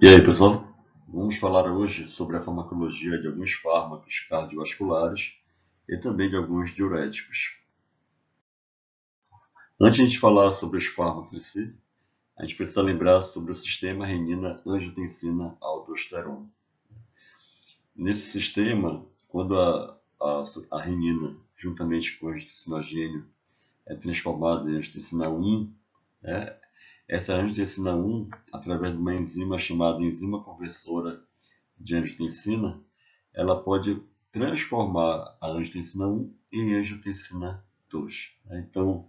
E aí, pessoal? Vamos falar hoje sobre a farmacologia de alguns fármacos cardiovasculares e também de alguns diuréticos. Antes de falar sobre os fármacos em si, a gente precisa lembrar sobre o sistema renina-angiotensina-aldosterona. Nesse sistema, quando a renina, juntamente com o angiotensinogênio, é transformada em angiotensina 1, né? Essa angiotensina 1, através de uma enzima chamada enzima conversora de angiotensina, ela pode transformar a angiotensina 1 em angiotensina 2. Então,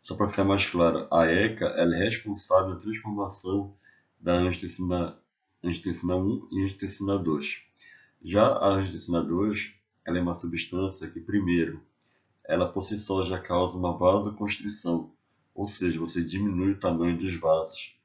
só para ficar mais claro, a ECA ela é responsável pela transformação da angiotensina 1 em angiotensina 2. Já a angiotensina 2 ela é uma substância que, primeiro, ela por si só já causa uma vasoconstrição, ou seja, você diminui o tamanho dos vasos.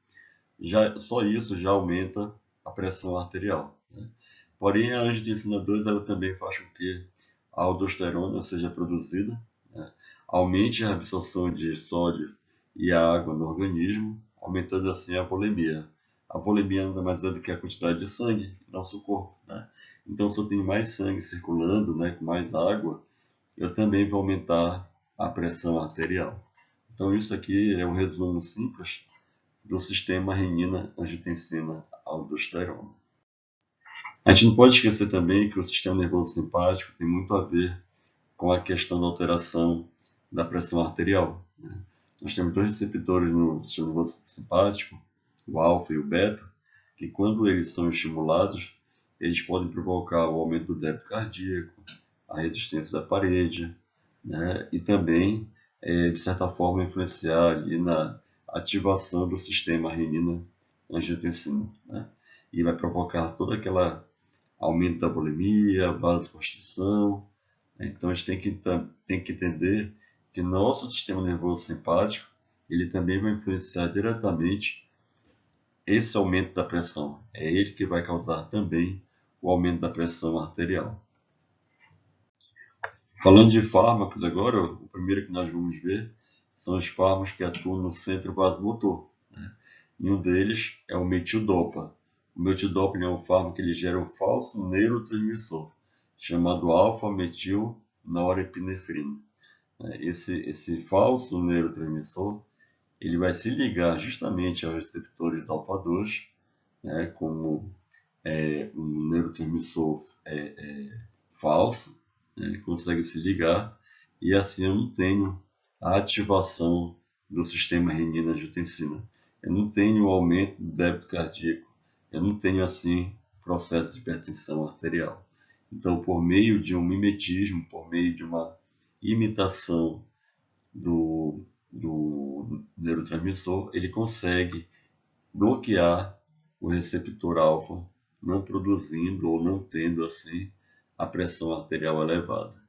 Só isso já aumenta a pressão arterial, né? Porém, a angiotensina 2 ela também faz com que a aldosterona seja produzida, né? Aumente a absorção de sódio e a água no organismo, aumentando assim a volemia. A volemia nada mais é do que a quantidade de sangue no nosso corpo, né? Então, se eu tenho mais sangue circulando, né, com mais água, eu também vou aumentar a pressão arterial. Então, isso aqui é um resumo simples do sistema renina-angiotensina-aldosterona. A gente não pode esquecer também que o sistema nervoso simpático tem muito a ver com a questão da alteração da pressão arterial, né? Nós temos dois receptores no sistema nervoso simpático, o alfa e o beta, que quando eles são estimulados, eles podem provocar o aumento do débito cardíaco, a resistência da parede, né? E também, de certa forma, influenciar ali na ativação do sistema renina-angiotensina, né? E vai provocar toda aquela aumento da bulimia, vasoconstrição. Então a gente tem que entender que nosso sistema nervoso simpático ele também vai influenciar diretamente esse aumento da pressão. É ele que vai causar também o aumento da pressão arterial. Falando de fármacos agora, o primeiro que nós vamos ver são os fármacos que atuam no centro vasomotor, né? E um deles é o metildopa. O metildopa é um fármaco que ele gera um falso neurotransmissor, chamado alfa-metilnorepinefrina. Esse falso neurotransmissor ele vai se ligar justamente aos receptores alfa-2, né, como um neurotransmissor falso, né, ele consegue se ligar e assim eu não tenho a ativação do sistema renina-angiotensina. Eu não tenho o aumento do débito cardíaco. Eu não tenho assim processo de hipertensão arterial. Então, por meio de um mimetismo, por meio de uma imitação do neurotransmissor, ele consegue bloquear o receptor alfa, não produzindo ou não tendo assim a pressão arterial elevada.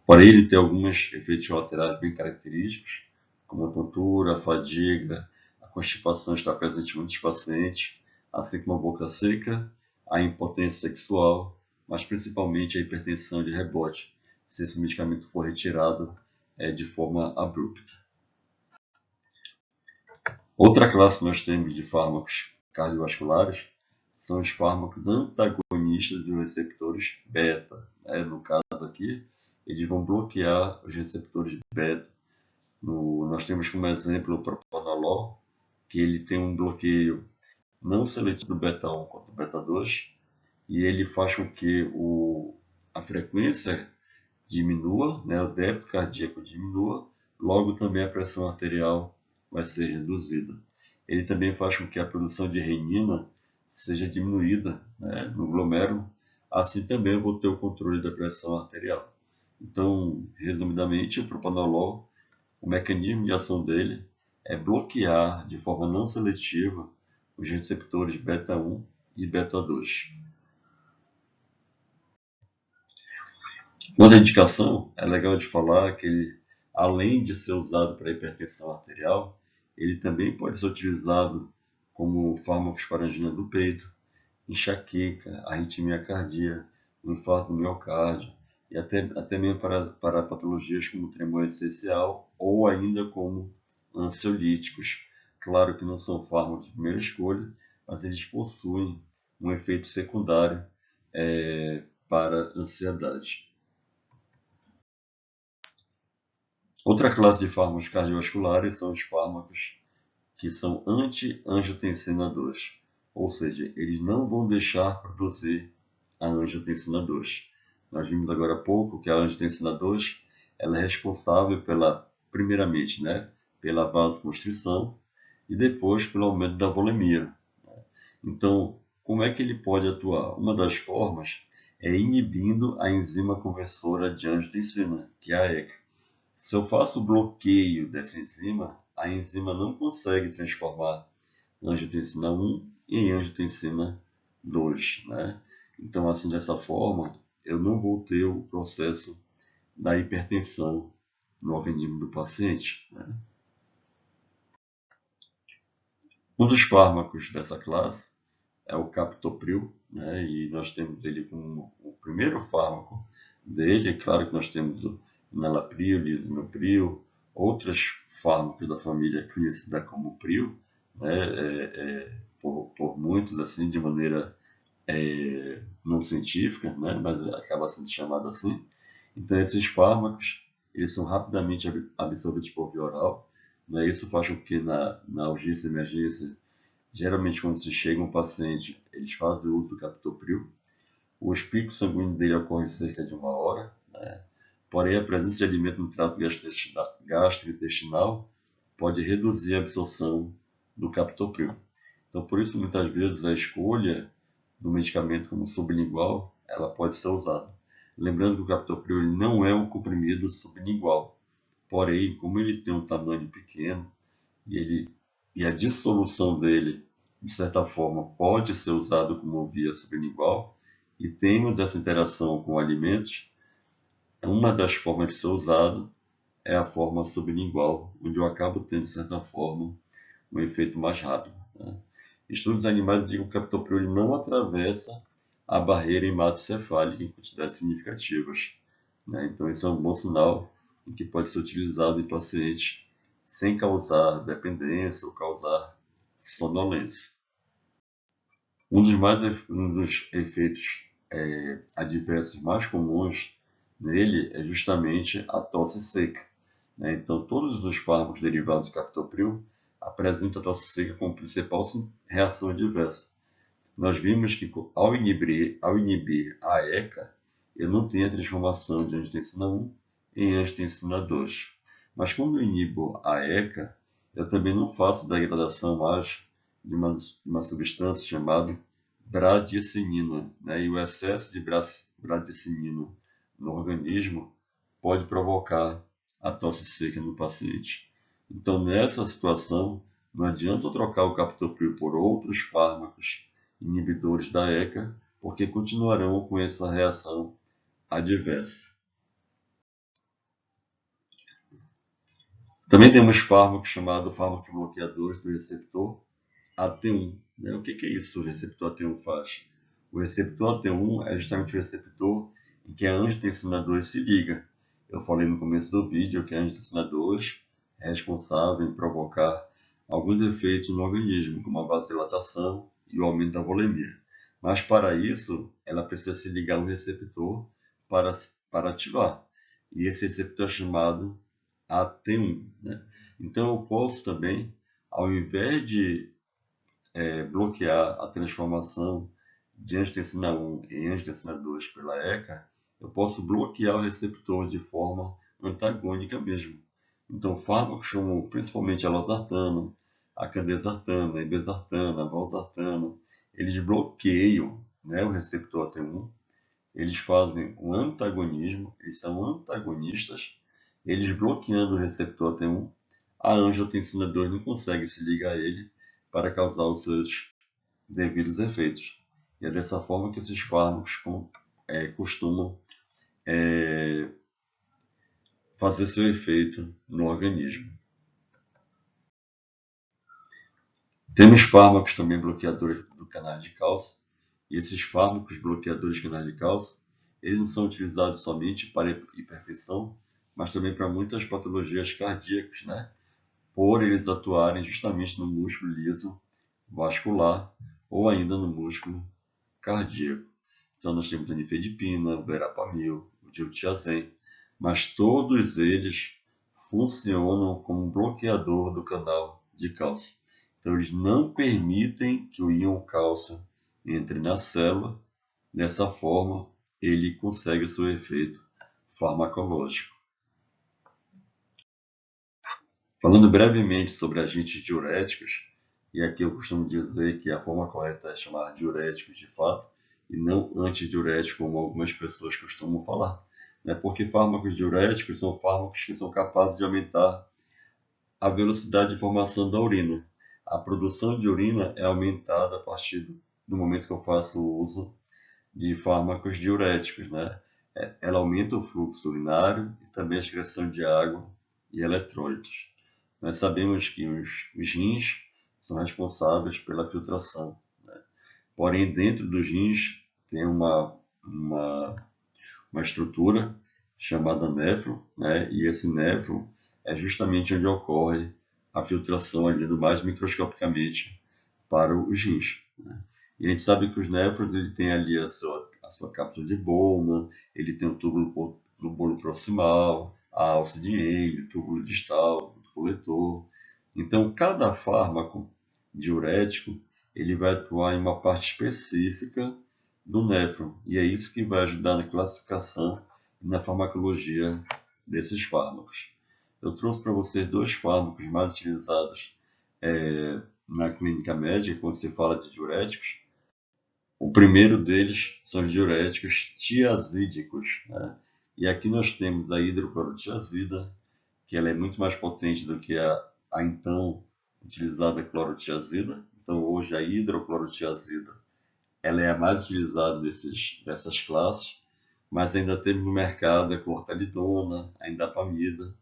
Porém, ele tem alguns efeitos colaterais bem característicos, como a tontura, a fadiga, a constipação está presente em muitos pacientes, assim como a boca seca, a impotência sexual, mas principalmente a hipertensão de rebote, se esse medicamento for retirado de forma abrupta. Outra classe que nós temos de fármacos cardiovasculares são os fármacos antagonistas dos receptores beta, né? No caso aqui, eles vão bloquear os receptores beta. Nós temos como exemplo o propranolol, que ele tem um bloqueio não seletivo do beta-1 quanto do beta-2, e ele faz com que a frequência diminua, né? O débito cardíaco diminua, logo também a pressão arterial vai ser reduzida. Ele também faz com que a produção de renina seja diminuída, né, no glomérulo, assim também eu vou ter o controle da pressão arterial. Então, resumidamente, o propranolol, o mecanismo de ação dele é bloquear de forma não seletiva os receptores beta-1 e beta-2. Quanto à indicação, é legal de falar que ele, além de ser usado para hipertensão arterial, ele também pode ser utilizado como fármacos para angina do peito, enxaqueca, arritmia cardíaca, infarto do miocárdio e até mesmo para patologias como tremor essencial ou ainda como ansiolíticos, Claro que não são fármacos de primeira escolha, mas eles possuem um efeito secundário para ansiedade. Outra classe de fármacos cardiovasculares são os fármacos que são anti-angiotensina 2, ou seja, eles não vão deixar produzir a angiotensina 2. Nós vimos agora há pouco que a angiotensina 2 ela é responsável primeiramente, pela vasoconstrição e depois pelo aumento da volemia. Então, como é que ele pode atuar? Uma das formas é inibindo a enzima conversora de angiotensina, que é a ECA. Se eu faço bloqueio dessa enzima, a enzima não consegue transformar angiotensina 1 em angiotensina 2, Então, assim, dessa forma, eu não vou ter o processo da hipertensão no organismo do paciente, Um dos fármacos dessa classe é o captopril, e nós temos ele como o primeiro fármaco dele. É claro que nós temos o enalapril, lisinopril, outros fármacos da família conhecida como pril, por muitos assim de maneira não científica, mas acaba sendo chamado assim. Então esses fármacos eles são rapidamente absorvidos por via oral, Isso faz com que na urgência e emergência, geralmente quando se chega um paciente, eles fazem o uso do captopril. Os picos sanguíneos dele ocorrem em cerca de 1 hora, Porém, a presença de alimento no trato gastrointestinal pode reduzir a absorção do captopril. Então, por isso, muitas vezes, a escolha do medicamento como sublingual, ela pode ser usada. Lembrando que o captopril não é um comprimido sublingual. Porém, como ele tem um tamanho pequeno e a dissolução dele, de certa forma, pode ser usado como via sublingual, e temos essa interação com alimentos, uma das formas de ser usado é a forma sublingual, onde eu acabo tendo, de certa forma, um efeito mais rápido. Estudos animais indicam que o captopril não atravessa a barreira hematocefálica em quantidades significativas. Então, isso é um bom sinal em que pode ser utilizado em pacientes sem causar dependência ou causar sonolência. Um dos efeitos adversos mais comuns nele é justamente a tosse seca. Então, todos os fármacos derivados do captopril apresentam a tosse seca como principal reação adversa. Nós vimos que ao inibir a ECA, eu não tenho a transformação de angiotensina 1 em angiotensina 2. Mas quando eu inibo a ECA, eu também não faço degradação mais de uma substância chamada bradicinina, E o excesso de bradicinina no organismo pode provocar a tosse seca no paciente. Então, nessa situação, não adianta eu trocar o captopril por outros fármacos inibidores da ECA, porque continuarão com essa reação adversa. Também temos fármacos chamados fármacos bloqueadores do receptor AT1. O que é isso o receptor AT1 faz? O receptor AT1 é justamente o receptor em que a angiotensina 2 se liga. Eu falei no começo do vídeo que a angiotensina 2 é responsável em provocar alguns efeitos no organismo, como a vasodilatação e o aumento da volemia. Mas para isso, ela precisa se ligar a um receptor para ativar. E esse receptor é chamado AT1. Então eu posso também, ao invés de bloquear a transformação de angiotensina 1 em angiotensina 2 pela ECA, eu posso bloquear o receptor de forma antagônica mesmo. Então, fármacos como principalmente a losartana, a candesartana, a irbesartana, a valsartana, eles bloqueiam o receptor AT1, eles fazem um antagonismo, eles são antagonistas, eles bloqueando o receptor AT1, a angiotensina 2 não consegue se ligar a ele para causar os seus devidos efeitos. E é dessa forma que esses fármacos costumam fazer seu efeito no organismo. Temos fármacos também bloqueadores do canal de cálcio. E esses fármacos bloqueadores de canais de cálcio, eles não são utilizados somente para hipertensão, mas também para muitas patologias cardíacas, por eles atuarem justamente no músculo liso vascular ou ainda no músculo cardíaco. Então, nós temos a nifedipina, o verapamil, o diltiazem, mas todos eles funcionam como um bloqueador do canal de cálcio. Então, eles não permitem que o íon cálcio entre na célula. Dessa forma, ele consegue o seu efeito farmacológico. Falando brevemente sobre agentes diuréticos, e aqui eu costumo dizer que a forma correta é chamar diuréticos de fato, e não antidiuréticos, como algumas pessoas costumam falar. Porque fármacos diuréticos são fármacos que são capazes de aumentar a velocidade de formação da urina. A produção de urina é aumentada a partir do momento que eu faço o uso de fármacos diuréticos. Ela aumenta o fluxo urinário e também a excreção de água e eletrólitos. Nós sabemos que os rins são responsáveis pela filtração. Porém, dentro dos rins tem uma estrutura chamada néfron, e esse néfron é justamente onde ocorre a filtração ali do mais microscopicamente para os rins. E a gente sabe que os néfrons ele tem ali a sua cápsula de Bowman, ele tem o túbulo proximal, a alça de Henle, o túbulo distal, o coletor. Então, cada fármaco diurético ele vai atuar em uma parte específica do néfron, e é isso que vai ajudar na classificação e na farmacologia desses fármacos. Eu trouxe para vocês dois fármacos mais utilizados na clínica médica, quando se fala de diuréticos. O primeiro deles são os diuréticos tiazídicos. E aqui nós temos a hidroclorotiazida, que ela é muito mais potente do que a então utilizada clorotiazida. Então hoje a hidroclorotiazida ela é a mais utilizada dessas classes, mas ainda temos no mercado a clortalidona, a indapamida.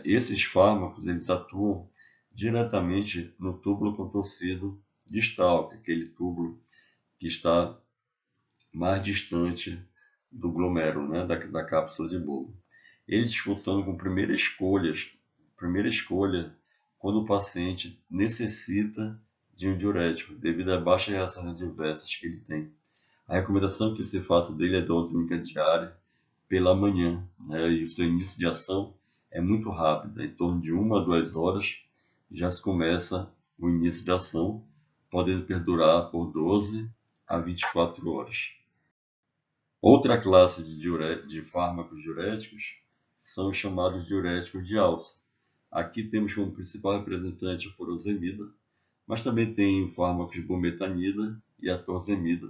Esses fármacos eles atuam diretamente no túbulo contorcido distal, que é aquele túbulo que está mais distante do glomérulo, da cápsula de Bowman. Eles funcionam como primeira escolha quando o paciente necessita de um diurético, devido à baixa reações adversas que ele tem. A recomendação que se faça dele é dose única diária pela manhã, e o seu início de ação é muito rápido, em torno de 1 a 2 horas já se começa o início da ação, podendo perdurar por 12 a 24 horas. Outra classe de fármacos diuréticos são os chamados diuréticos de alça. Aqui temos como principal representante a furosemida, mas também tem fármacos bumetanida e atorsemida,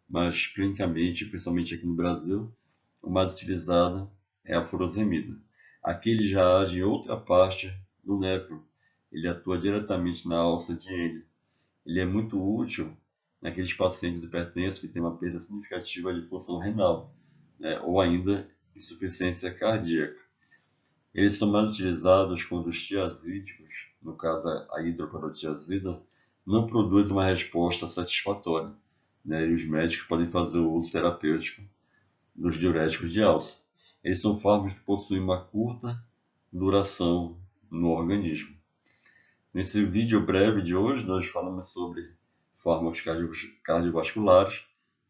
mas clinicamente, principalmente aqui no Brasil, o mais utilizado é a furosemida. Aqui ele já age em outra parte do néfron, ele atua diretamente na alça de Henle. Ele é muito útil naqueles pacientes hipertensos que têm uma perda significativa de função renal, ou ainda insuficiência cardíaca. Eles são mais utilizados quando os tiazídicos, no caso a hidroclorotiazida, não produzem uma resposta satisfatória, e os médicos podem fazer o uso terapêutico dos diuréticos de alça. Eles são fármacos que possuem uma curta duração no organismo. Nesse vídeo breve de hoje, nós falamos sobre fármacos cardiovasculares,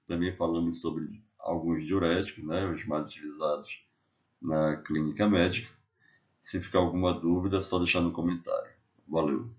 também falamos sobre alguns diuréticos, os mais utilizados na clínica médica. Se ficar alguma dúvida, é só deixar no comentário. Valeu!